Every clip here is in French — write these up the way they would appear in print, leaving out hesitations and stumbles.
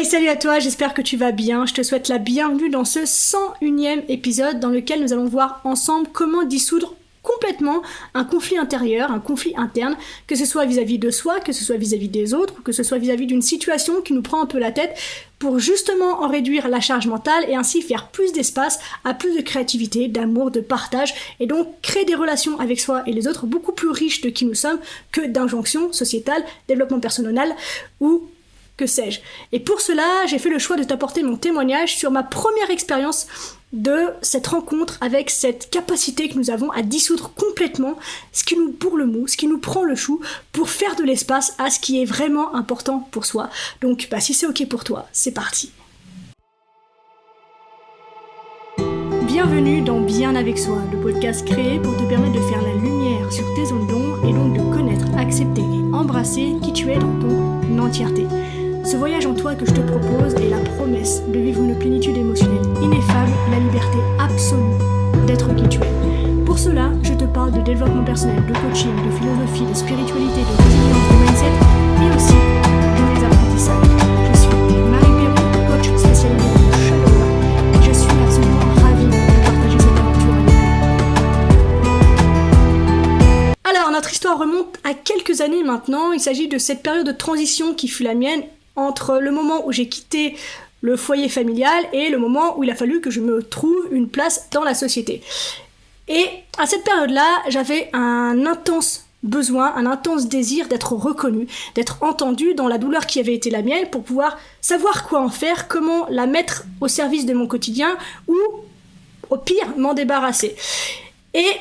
Hey, salut à toi, j'espère que tu vas bien. Je te souhaite la bienvenue dans ce 101e épisode dans lequel nous allons voir ensemble comment dissoudre complètement un conflit intérieur, un conflit interne, que ce soit vis-à-vis de soi, que ce soit vis-à-vis des autres, ou que ce soit vis-à-vis d'une situation qui nous prend un peu la tête, pour justement en réduire la charge mentale et ainsi faire plus d'espace à plus de créativité, d'amour, de partage, et donc créer des relations avec soi et les autres beaucoup plus riches de qui nous sommes que d'injonctions sociétales, développement personnel ou que sais-je. Et pour cela, j'ai fait le choix de t'apporter mon témoignage sur ma première expérience de cette rencontre avec cette capacité que nous avons à dissoudre complètement ce qui nous bourre le mou, ce qui nous prend le chou, pour faire de l'espace à ce qui est vraiment important pour soi. Donc si c'est ok pour toi, c'est parti. Bienvenue dans Bien avec soi, le podcast créé pour te permettre de faire la lumière sur tes zones d'ombre et donc de connaître, accepter et embrasser qui tu es dans ton entièreté. Ce voyage en toi que je te propose est la promesse de vivre une plénitude émotionnelle ineffable et la liberté absolue d'être qui tu es. Pour cela, je te parle de développement personnel, de coaching, de philosophie, de spiritualité, de résilience, de mindset et aussi de mes apprentissages. Je suis Marie Perron, coach spécialisée dans le chakra et je suis absolument ravie de partager cette aventure avec toi. Alors, notre histoire remonte à quelques années maintenant. Il s'agit de cette période de transition qui fut la mienne entre le moment où j'ai quitté le foyer familial et le moment où il a fallu que je me trouve une place dans la société. Et à cette période-là, j'avais un intense besoin, un intense désir d'être reconnue, d'être entendue dans la douleur qui avait été la mienne pour pouvoir savoir quoi en faire, comment la mettre au service de mon quotidien ou, au pire, m'en débarrasser. Et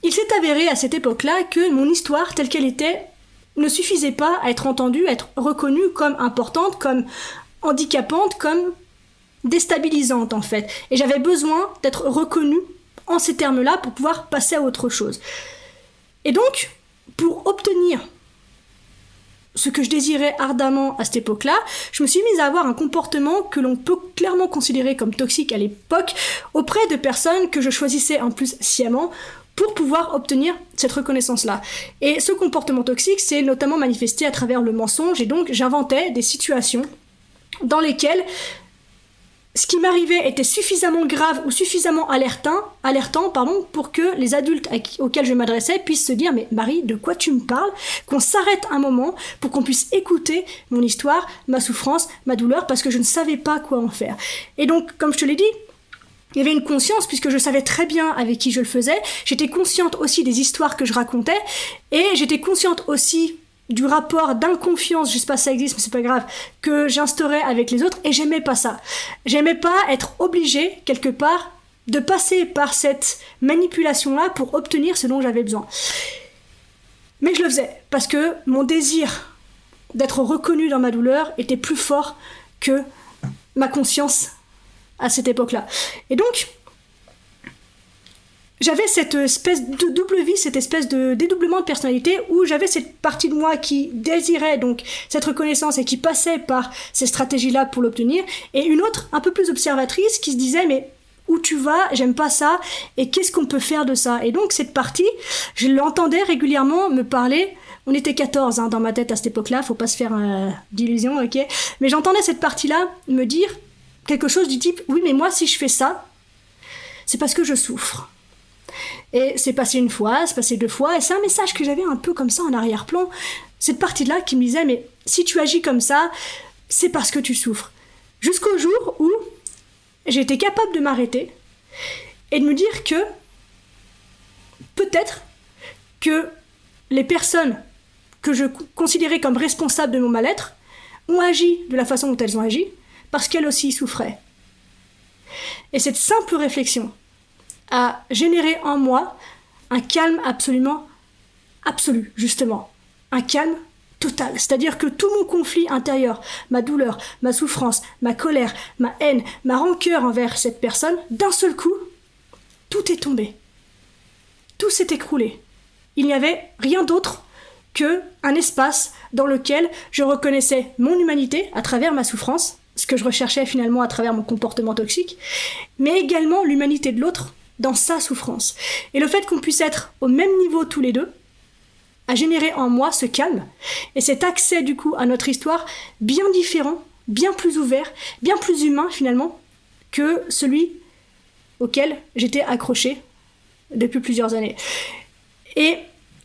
il s'est avéré à cette époque-là que mon histoire telle qu'elle était ne suffisait pas à être entendue, à être reconnue comme importante, comme handicapante, comme déstabilisante en fait. Et j'avais besoin d'être reconnue en ces termes-là pour pouvoir passer à autre chose. Et donc, pour obtenir ce que je désirais ardemment à cette époque-là, je me suis mise à avoir un comportement que l'on peut clairement considérer comme toxique à l'époque auprès de personnes que je choisissais en plus sciemment pour pouvoir obtenir cette reconnaissance-là. Et ce comportement toxique s'est notamment manifesté à travers le mensonge, et donc j'inventais des situations dans lesquelles ce qui m'arrivait était suffisamment grave ou suffisamment alertant, pour que les adultes auxquels je m'adressais puissent se dire « Mais Marie, de quoi tu me parles ?» Qu'on s'arrête un moment pour qu'on puisse écouter mon histoire, ma souffrance, ma douleur, parce que je ne savais pas quoi en faire. Et donc, comme je te l'ai dit, il y avait une conscience puisque je savais très bien avec qui je le faisais. J'étais consciente aussi des histoires que je racontais et j'étais consciente aussi du rapport d'inconfiance, je sais pas si ça existe mais c'est pas grave, que j'instaurais avec les autres et j'aimais pas ça. J'aimais pas être obligée quelque part de passer par cette manipulation-là pour obtenir ce dont j'avais besoin. Mais je le faisais parce que mon désir d'être reconnue dans ma douleur était plus fort que ma conscience à cette époque-là. Et donc, j'avais cette espèce de double vie, cette espèce de dédoublement de personnalité où j'avais cette partie de moi qui désirait donc cette reconnaissance et qui passait par ces stratégies-là pour l'obtenir, et une autre un peu plus observatrice qui se disait « Mais où tu vas ? J'aime pas ça, et qu'est-ce qu'on peut faire de ça ?» Et donc cette partie, je l'entendais régulièrement me parler. On était 14 dans ma tête à cette époque-là, faut pas se faire d'illusions, ok ? Mais j'entendais cette partie-là me dire quelque chose du type « Oui, mais moi, si je fais ça, c'est parce que je souffre. » Et c'est passé une fois, c'est passé deux fois, et c'est un message que j'avais un peu comme ça en arrière-plan. Cette partie-là qui me disait « Mais si tu agis comme ça, c'est parce que tu souffres. » Jusqu'au jour où j'ai été capable de m'arrêter et de me dire que peut-être que les personnes que je considérais comme responsables de mon mal-être ont agi de la façon dont elles ont agi, parce qu'elle aussi souffrait. Et cette simple réflexion a généré en moi un calme absolument absolu, justement. Un calme total. C'est-à-dire que tout mon conflit intérieur, ma douleur, ma souffrance, ma colère, ma haine, ma rancœur envers cette personne, d'un seul coup, tout est tombé. Tout s'est écroulé. Il n'y avait rien d'autre qu'un espace dans lequel je reconnaissais mon humanité à travers ma souffrance, ce que je recherchais finalement à travers mon comportement toxique, mais également l'humanité de l'autre dans sa souffrance. Et le fait qu'on puisse être au même niveau tous les deux, a généré en moi ce calme et cet accès du coup à notre histoire bien différent, bien plus ouvert, bien plus humain finalement que celui auquel j'étais accrochée depuis plusieurs années. Et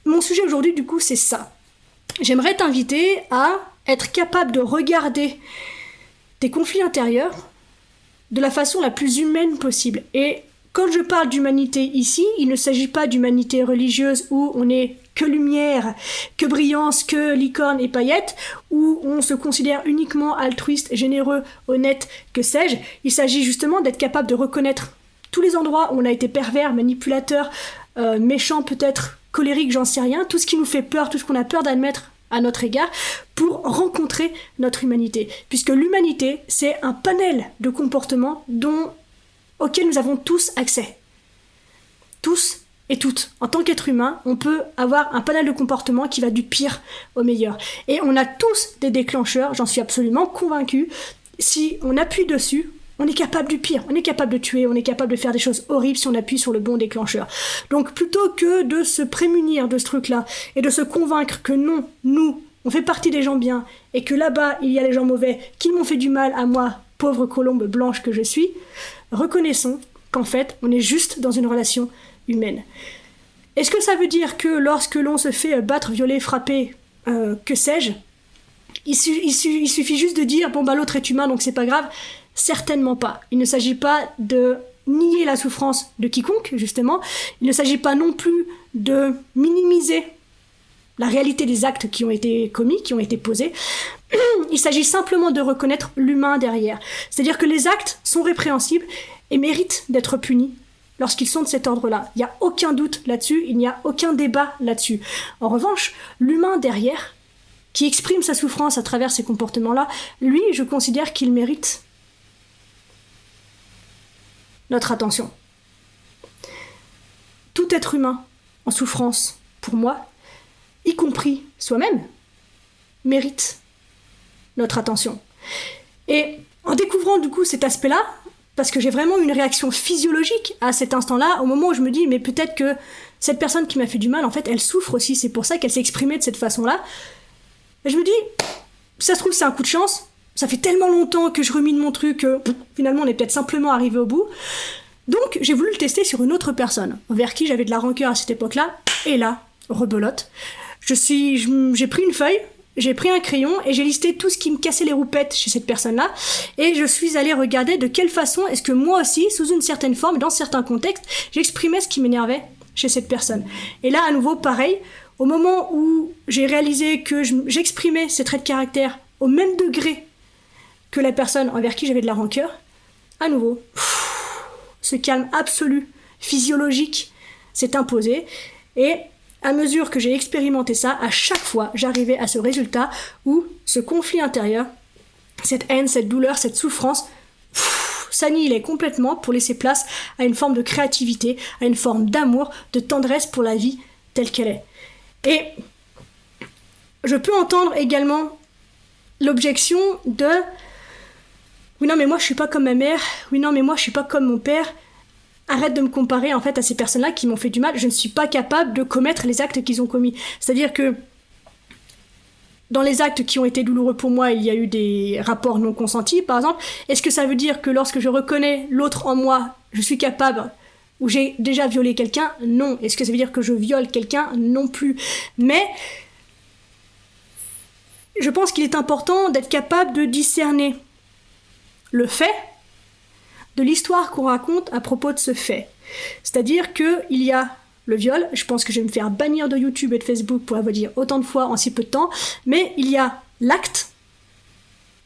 mon sujet aujourd'hui du coup c'est ça. J'aimerais t'inviter à être capable de regarder tes conflits intérieurs de la façon la plus humaine possible. Et quand je parle d'humanité ici, il ne s'agit pas d'humanité religieuse où on est que lumière, que brillance, que licorne et paillettes, où on se considère uniquement altruiste, généreux, honnête, que sais-je. Il s'agit justement d'être capable de reconnaître tous les endroits où on a été pervers, manipulateur, méchant peut-être, colérique, j'en sais rien, tout ce qui nous fait peur, tout ce qu'on a peur d'admettre à notre égard, pour rencontrer notre humanité. Puisque l'humanité, c'est un panel de comportements auquel nous avons tous accès. Tous et toutes. En tant qu'être humain, on peut avoir un panel de comportements qui va du pire au meilleur. Et on a tous des déclencheurs, j'en suis absolument convaincue. Si on appuie dessus, on est capable du pire. On est capable de tuer, on est capable de faire des choses horribles si on appuie sur le bon déclencheur. Donc plutôt que de se prémunir de ce truc-là et de se convaincre que non, nous, on fait partie des gens bien et que là-bas, il y a les gens mauvais qui m'ont fait du mal à moi, pauvre colombe blanche que je suis, reconnaissons qu'en fait, on est juste dans une relation humaine. Est-ce que ça veut dire que lorsque l'on se fait battre, violer, frapper, que sais-je, il suffit juste de dire « bon bah l'autre est humain donc c'est pas grave », certainement pas. Il ne s'agit pas de nier la souffrance de quiconque, justement. Il ne s'agit pas non plus de minimiser la réalité des actes qui ont été commis, qui ont été posés. Il s'agit simplement de reconnaître l'humain derrière. C'est-à-dire que les actes sont répréhensibles et méritent d'être punis lorsqu'ils sont de cet ordre-là. Il n'y a aucun doute là-dessus, il n'y a aucun débat là-dessus. En revanche, l'humain derrière, qui exprime sa souffrance à travers ces comportements-là, lui, je considère qu'il mérite notre attention. Tout être humain en souffrance, pour moi, y compris soi-même, mérite notre attention. Et en découvrant du coup cet aspect-là, parce que j'ai vraiment une réaction physiologique à cet instant-là, au moment où je me dis, mais peut-être que cette personne qui m'a fait du mal, en fait, elle souffre aussi, c'est pour ça qu'elle s'est exprimée de cette façon-là. Et je me dis, ça se trouve, c'est un coup de chance, ça fait tellement longtemps que je rumine mon truc, que finalement, on est peut-être simplement arrivé au bout. Donc, j'ai voulu le tester sur une autre personne, vers qui j'avais de la rancœur à cette époque-là, et là, rebelote. J'ai pris une feuille, j'ai pris un crayon et j'ai listé tout ce qui me cassait les roupettes chez cette personne-là et je suis allée regarder de quelle façon est-ce que moi aussi, sous une certaine forme, dans certains contextes, j'exprimais ce qui m'énervait chez cette personne. Et là, à nouveau, pareil, au moment où j'ai réalisé que j'exprimais ces traits de caractère au même degré que la personne envers qui j'avais de la rancœur, à nouveau, ce calme absolu, physiologique, s'est imposé et à mesure que j'ai expérimenté ça, à chaque fois, j'arrivais à ce résultat où ce conflit intérieur, cette haine, cette douleur, cette souffrance, s'annihilait complètement pour laisser place à une forme de créativité, à une forme d'amour, de tendresse pour la vie telle qu'elle est. Et je peux entendre également l'objection de « Oui, non, mais moi, je suis pas comme ma mère. Oui, non, mais moi, je suis pas comme mon père. » Arrête de me comparer en fait à ces personnes-là qui m'ont fait du mal. Je ne suis pas capable de commettre les actes qu'ils ont commis. C'est-à-dire que dans les actes qui ont été douloureux pour moi, il y a eu des rapports non consentis, par exemple. Est-ce que ça veut dire que lorsque je reconnais l'autre en moi, je suis capable ou j'ai déjà violé quelqu'un ? Non. Est-ce que ça veut dire que je viole quelqu'un ? Non plus. Mais je pense qu'il est important d'être capable de discerner le fait de l'histoire qu'on raconte à propos de ce fait. C'est-à-dire qu'il y a le viol, je pense que je vais me faire bannir de YouTube et de Facebook pour avoir dit autant de fois en si peu de temps, mais il y a l'acte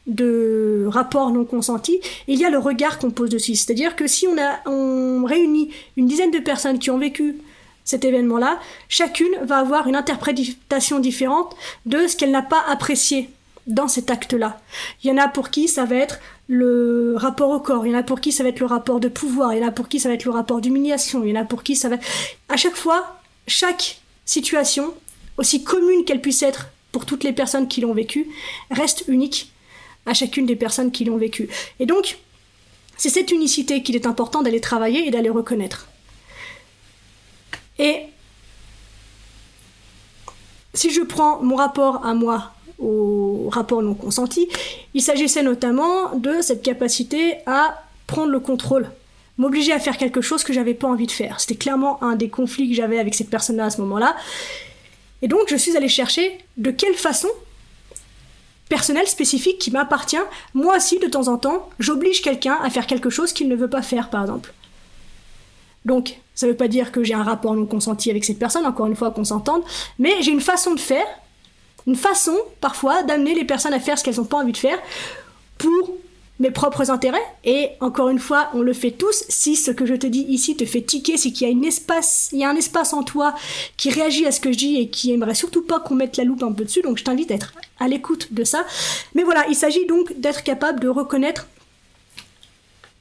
de rapport non consenti, et il y a le regard qu'on pose dessus. C'est-à-dire que si on réunit une dizaine de personnes qui ont vécu cet événement-là, chacune va avoir une interprétation différente de ce qu'elle n'a pas apprécié dans cet acte-là. Il y en a pour qui ça va être le rapport au corps, il y en a pour qui ça va être le rapport de pouvoir, il y en a pour qui ça va être le rapport d'humiliation, il y en a pour qui ça va... À chaque fois, chaque situation, aussi commune qu'elle puisse être pour toutes les personnes qui l'ont vécue, reste unique à chacune des personnes qui l'ont vécue. Et donc, c'est cette unicité qu'il est important d'aller travailler et d'aller reconnaître. Et si je prends mon rapport à moi au rapport non consenti, il s'agissait notamment de cette capacité à prendre le contrôle, m'obliger à faire quelque chose que j'avais pas envie de faire. C'était clairement un des conflits que j'avais avec cette personne-là à ce moment-là. Et donc je suis allée chercher de quelle façon personnelle, spécifique, qui m'appartient, moi aussi de temps en temps, j'oblige quelqu'un à faire quelque chose qu'il ne veut pas faire, par exemple. Donc, ça veut pas dire que j'ai un rapport non consenti avec cette personne, encore une fois qu'on s'entende, mais j'ai une façon de faire, une façon, parfois, d'amener les personnes à faire ce qu'elles n'ont pas envie de faire pour mes propres intérêts. Et encore une fois, on le fait tous. Si ce que je te dis ici te fait tiquer, c'est qu'il y a un espace en toi qui réagit à ce que je dis et qui aimerait surtout pas qu'on mette la loupe un peu dessus. Donc je t'invite à être à l'écoute de ça. Mais voilà, il s'agit donc d'être capable de reconnaître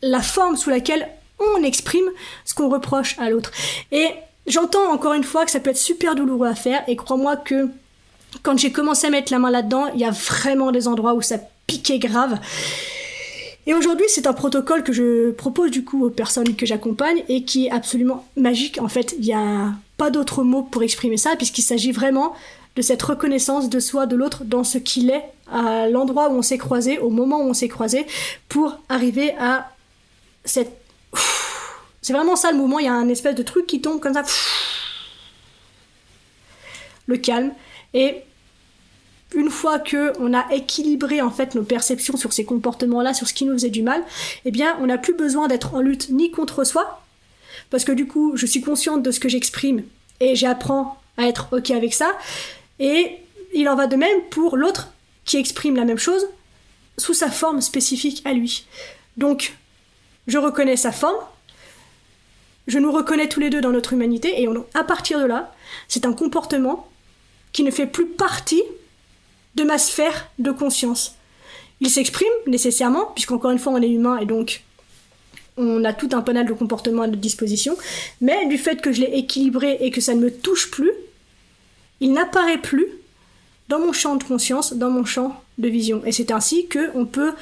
la forme sous laquelle on exprime ce qu'on reproche à l'autre. Et j'entends encore une fois que ça peut être super douloureux à faire, et crois-moi que quand j'ai commencé à mettre la main là-dedans, il y a vraiment des endroits où ça piquait grave. Et aujourd'hui, c'est un protocole que je propose du coup aux personnes que j'accompagne et qui est absolument magique. En fait, il n'y a pas d'autre mot pour exprimer ça, puisqu'il s'agit vraiment de cette reconnaissance de soi, de l'autre, dans ce qu'il est, à l'endroit où on s'est croisé, au moment où on s'est croisé, pour arriver à cette... C'est vraiment ça le mouvement, il y a un espèce de truc qui tombe comme ça. Le calme. Et une fois qu'on a équilibré en fait nos perceptions sur ces comportements-là, sur ce qui nous faisait du mal, eh bien on n'a plus besoin d'être en lutte ni contre soi, parce que du coup je suis consciente de ce que j'exprime et j'apprends à être ok avec ça, et il en va de même pour l'autre qui exprime la même chose sous sa forme spécifique à lui. Donc je reconnais sa forme, je nous reconnais tous les deux dans notre humanité, et à partir de là, c'est un comportement qui ne fait plus partie de ma sphère de conscience. Il s'exprime nécessairement, puisqu'encore une fois on est humain et donc on a tout un panel de comportements à notre disposition, mais du fait que je l'ai équilibré et que ça ne me touche plus, il n'apparaît plus dans mon champ de conscience, dans mon champ de vision. Et c'est ainsi qu'on peut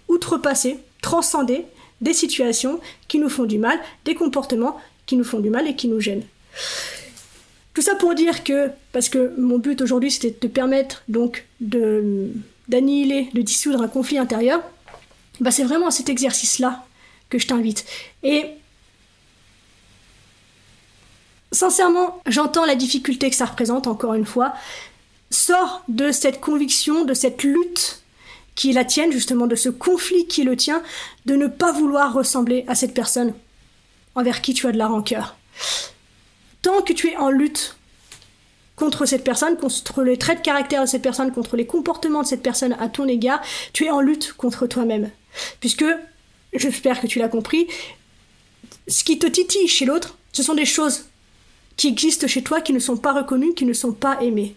outrepasser, transcender des situations qui nous font du mal, des comportements qui nous font du mal et qui nous gênent. Tout ça pour dire que, parce que mon but aujourd'hui c'était de te permettre donc d'annihiler, de dissoudre un conflit intérieur, bah c'est vraiment à cet exercice-là que je t'invite. Et sincèrement, j'entends la difficulté que ça représente, encore une fois. Sors de cette conviction, de cette lutte qui est la tienne, justement, de ce conflit qui est le tien, de ne pas vouloir ressembler à cette personne envers qui tu as de la rancœur. Tant que tu es en lutte contre cette personne, contre les traits de caractère de cette personne, contre les comportements de cette personne à ton égard, tu es en lutte contre toi-même. Puisque, j'espère que tu l'as compris, ce qui te titille chez l'autre, ce sont des choses qui existent chez toi, qui ne sont pas reconnues, qui ne sont pas aimées.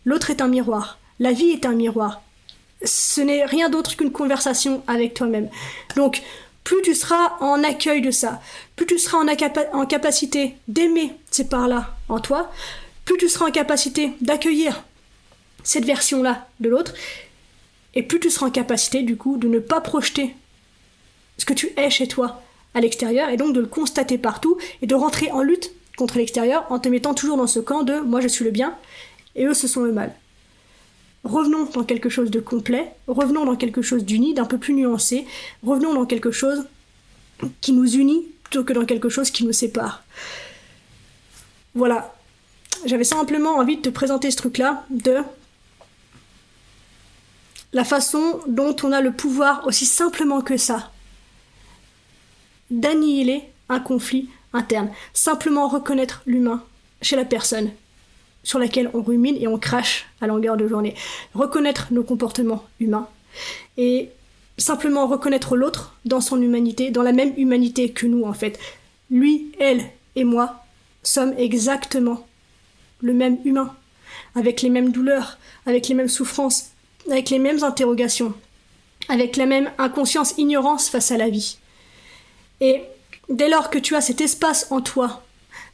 L'autre est un miroir. La vie est un miroir. Ce n'est rien d'autre qu'une conversation avec toi-même. Donc, plus tu seras en accueil de ça, plus tu seras en capacité d'aimer ces parts-là en toi, plus tu seras en capacité d'accueillir cette version-là de l'autre, et plus tu seras en capacité, du coup, de ne pas projeter ce que tu es chez toi à l'extérieur, et donc de le constater partout, et de rentrer en lutte contre l'extérieur en te mettant toujours dans ce camp de « moi je suis le bien, et eux ce sont le mal ». Revenons dans quelque chose de complet, revenons dans quelque chose d'uni, d'un peu plus nuancé, revenons dans quelque chose qui nous unit plutôt que dans quelque chose qui nous sépare. Voilà, j'avais simplement envie de te présenter ce truc-là, de la façon dont on a le pouvoir, aussi simplement que ça, d'annihiler un conflit interne. Simplement reconnaître l'humain chez la personne sur laquelle on rumine et on crache à longueur de journée. Reconnaître nos comportements humains et simplement reconnaître l'autre dans son humanité, dans la même humanité que nous en fait. Lui, elle et moi sommes exactement le même humain, avec les mêmes douleurs, avec les mêmes souffrances, avec les mêmes interrogations, avec la même inconscience, ignorance face à la vie. Et dès lors que tu as cet espace en toi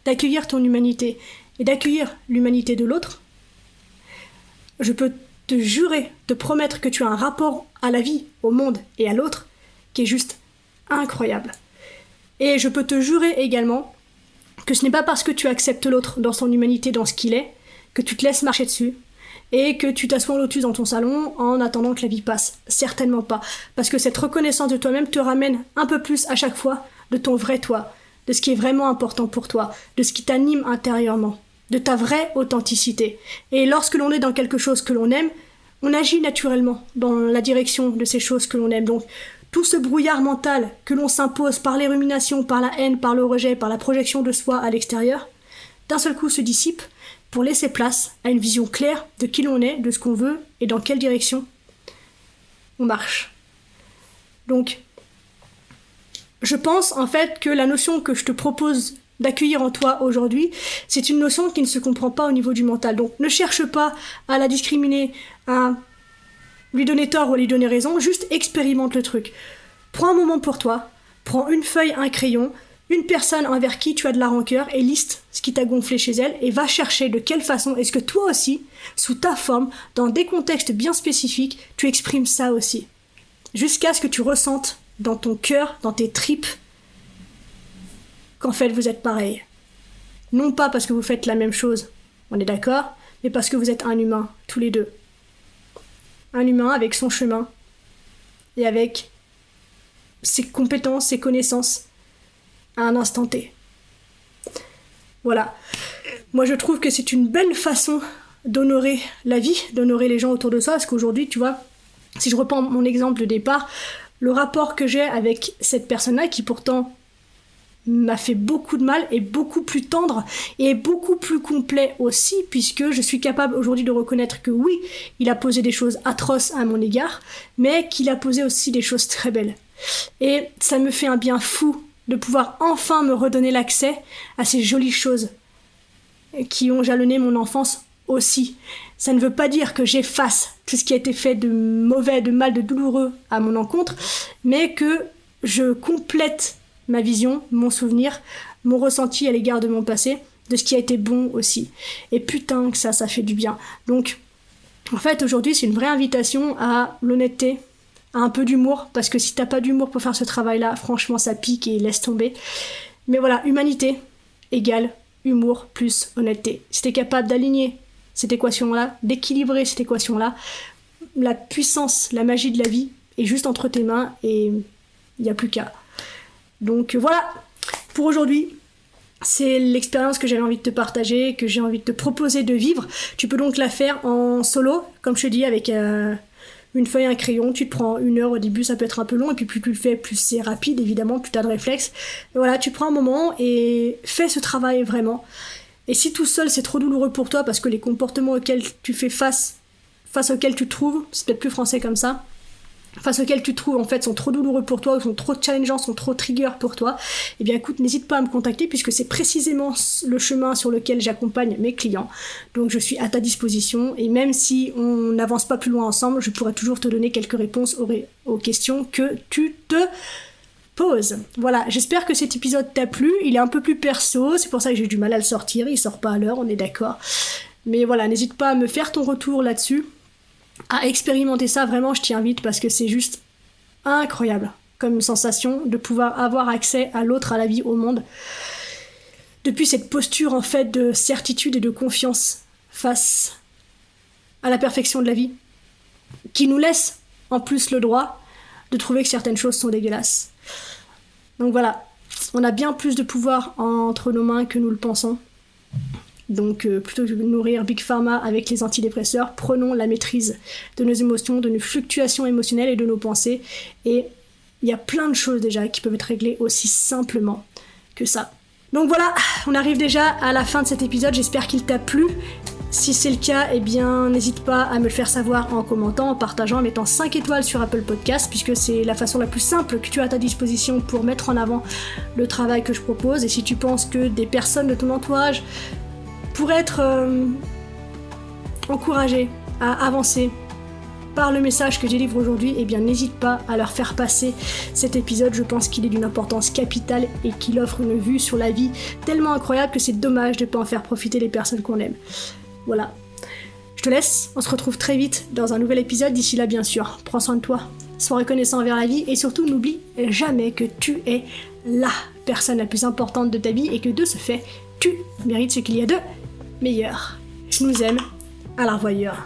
d'accueillir ton humanité et d'accueillir l'humanité de l'autre, je peux te jurer, te promettre que tu as un rapport à la vie, au monde et à l'autre qui est juste incroyable. Et je peux te jurer également que ce n'est pas parce que tu acceptes l'autre dans son humanité, dans ce qu'il est, que tu te laisses marcher dessus et que tu t'assois en lotus dans ton salon en attendant que la vie passe. Certainement pas. Parce que cette reconnaissance de toi-même te ramène un peu plus à chaque fois de ton vrai toi, de ce qui est vraiment important pour toi, de ce qui t'anime intérieurement, de ta vraie authenticité. Et lorsque l'on est dans quelque chose que l'on aime, on agit naturellement dans la direction de ces choses que l'on aime. Donc, tout ce brouillard mental que l'on s'impose par les ruminations, par la haine, par le rejet, par la projection de soi à l'extérieur, d'un seul coup se dissipe pour laisser place à une vision claire de qui l'on est, de ce qu'on veut et dans quelle direction on marche. Donc, je pense en fait que la notion que je te propose d'accueillir en toi aujourd'hui, c'est une notion qui ne se comprend pas au niveau du mental. Donc ne cherche pas à la discriminer, à lui donner tort ou à lui donner raison, juste expérimente le truc. Prends un moment pour toi, prends une feuille, un crayon, une personne envers qui tu as de la rancœur et liste ce qui t'a gonflé chez elle et va chercher de quelle façon est-ce que toi aussi, sous ta forme, dans des contextes bien spécifiques, tu exprimes ça aussi. Jusqu'à ce que tu ressentes dans ton cœur, dans tes tripes, qu'en fait vous êtes pareil. Non pas parce que vous faites la même chose, on est d'accord, mais parce que vous êtes un humain, tous les deux. Un humain avec son chemin et avec ses compétences, ses connaissances à un instant T. Voilà. Moi je trouve que c'est une belle façon d'honorer la vie, d'honorer les gens autour de soi, parce qu'aujourd'hui, tu vois, si je reprends mon exemple de départ, le rapport que j'ai avec cette personne-là, qui pourtant m'a fait beaucoup de mal, est beaucoup plus tendre et beaucoup plus complet aussi, puisque je suis capable aujourd'hui de reconnaître que oui, il a posé des choses atroces à mon égard, mais qu'il a posé aussi des choses très belles. Et ça me fait un bien fou de pouvoir enfin me redonner l'accès à ces jolies choses qui ont jalonné mon enfance aussi. Ça ne veut pas dire que j'efface tout ce qui a été fait de mauvais, de mal, de douloureux à mon encontre, mais que je complète ma vision, mon souvenir, mon ressenti à l'égard de mon passé, de ce qui a été bon aussi. Et putain que ça fait du bien. Donc, en fait, aujourd'hui, c'est une vraie invitation à l'honnêteté, à un peu d'humour, parce que si t'as pas d'humour pour faire ce travail-là, franchement, ça pique et laisse tomber. Mais voilà, humanité égale humour plus honnêteté. Si t'es capable d'aligner cette équation-là, d'équilibrer cette équation-là, la puissance, la magie de la vie est juste entre tes mains et il n'y a plus qu'à. Donc voilà, pour aujourd'hui, c'est l'expérience que j'avais envie de te partager, que j'ai envie de te proposer de vivre. Tu peux donc la faire en solo, comme je te dis, avec une feuille et un crayon. Tu te prends 1 heure au début, ça peut être un peu long, et puis plus tu le fais, plus c'est rapide, évidemment, plus tu as de réflexes. Et voilà, tu prends un moment et fais ce travail vraiment. Et si tout seul c'est trop douloureux pour toi, parce que les comportements auxquels tu fais face auxquels tu te trouves, c'est peut-être plus français comme ça, face auxquels tu te trouves en fait sont trop douloureux pour toi, ou sont trop challengeants, sont trop triggers pour toi, eh bien écoute, n'hésite pas à me contacter, puisque c'est précisément le chemin sur lequel j'accompagne mes clients. Donc je suis à ta disposition, et même si on n'avance pas plus loin ensemble, je pourrais toujours te donner quelques réponses aux questions que tu te poses. Voilà, j'espère que cet épisode t'a plu. Il est un peu plus perso, c'est pour ça que j'ai du mal à le sortir, il sort pas à l'heure, on est d'accord. Mais voilà, n'hésite pas à me faire ton retour là-dessus, à expérimenter ça, vraiment je t'y invite, parce que c'est juste incroyable comme sensation de pouvoir avoir accès à l'autre, à la vie, au monde, depuis cette posture en fait de certitude et de confiance face à la perfection de la vie, qui nous laisse en plus le droit de trouver que certaines choses sont dégueulasses. Donc voilà, on a bien plus de pouvoir entre nos mains que nous le pensons. Donc plutôt que de nourrir Big Pharma avec les antidépresseurs, prenons la maîtrise de nos émotions, de nos fluctuations émotionnelles et de nos pensées. Et il y a plein de choses déjà qui peuvent être réglées aussi simplement que ça. Donc voilà, on arrive déjà à la fin de cet épisode, j'espère qu'il t'a plu. Si c'est le cas, eh bien n'hésite pas à me le faire savoir en commentant, en partageant, en mettant 5 étoiles sur Apple Podcast, puisque c'est la façon la plus simple que tu as à ta disposition pour mettre en avant le travail que je propose. Et si tu penses que des personnes de ton entourage pourraient être encouragées à avancer par le message que je délivre aujourd'hui, eh bien n'hésite pas à leur faire passer cet épisode. Je pense qu'il est d'une importance capitale et qu'il offre une vue sur la vie tellement incroyable que c'est dommage de ne pas en faire profiter les personnes qu'on aime. Voilà. Je te laisse, on se retrouve très vite dans un nouvel épisode. D'ici là, bien sûr, prends soin de toi, sois reconnaissant envers la vie et surtout n'oublie jamais que tu es la personne la plus importante de ta vie et que de ce fait, tu mérites ce qu'il y a de meilleur. Je nous aime. À la revoyure.